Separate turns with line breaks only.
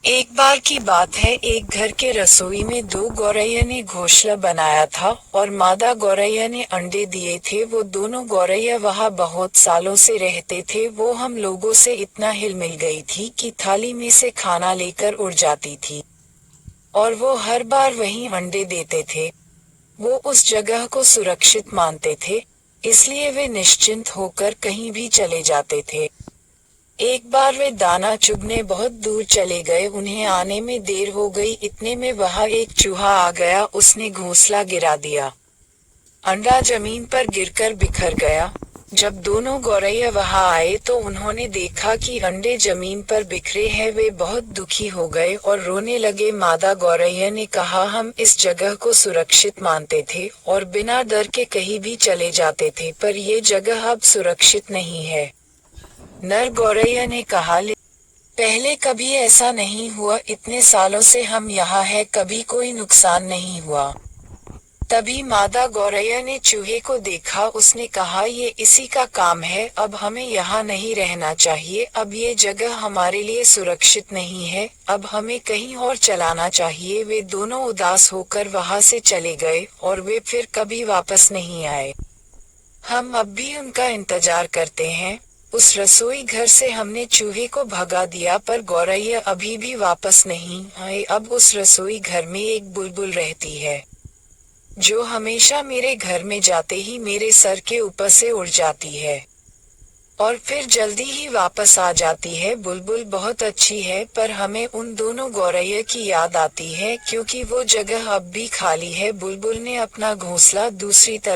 एक बार की बात है, एक घर के रसोई में दो गौरैया ने घोंसला बनाया था और मादा गौरैया ने अंडे दिए थे। वो दोनों गौरैया वहाँ बहुत सालों से रहते थे। वो हम लोगों से इतना हिल मिल गई थी कि थाली में से खाना लेकर उड़ जाती थी और वो हर बार वहीं अंडे देते थे। वो उस जगह को सुरक्षित मानते थे, इसलिए वे निश्चिंत होकर कहीं भी चले जाते थे। एक बार वे दाना चुगने बहुत दूर चले गए। उन्हें आने में देर हो गई। इतने में वहां एक चूहा आ गया। उसने घोंसला गिरा दिया। अंडा जमीन पर गिरकर बिखर गया। जब दोनों गौरैया वहां आए तो उन्होंने देखा कि अंडे जमीन पर बिखरे हैं। वे बहुत दुखी हो गए और रोने लगे। मादा गौरैया ने कहा, हम इस जगह को सुरक्षित मानते थे और बिना डर के कहीं भी चले जाते थे, पर ये जगह अब सुरक्षित नहीं है। नर गौरैया ने कहा, पहले कभी ऐसा नहीं हुआ। इतने सालों से हम यहाँ हैं, कभी कोई नुकसान नहीं हुआ। तभी मादा गौरैया ने चूहे को देखा। उसने कहा, ये इसी का काम है। अब हमें यहाँ नहीं रहना चाहिए। अब ये जगह हमारे लिए सुरक्षित नहीं है। अब हमें कहीं और चलाना चाहिए। वे दोनों उदास होकर वहाँ से चले गए और वे फिर कभी वापस नहीं आए। हम अब भी उनका इंतजार करते हैं। उस रसोई घर से हमने चूहे को भगा दिया, पर गौरैया अभी भी वापस नहीं आए। अब उस रसोई घर में एक बुलबुल रहती है, जो हमेशा मेरे घर में जाते ही मेरे सर के ऊपर से उड़ जाती है और फिर जल्दी ही वापस आ जाती है। बुलबुल बहुत अच्छी है, पर हमें उन दोनों गौरैया की याद आती है, क्योंकि वो जगह अब भी खाली है। बुलबुल ने अपना घोंसला दूसरी तरफ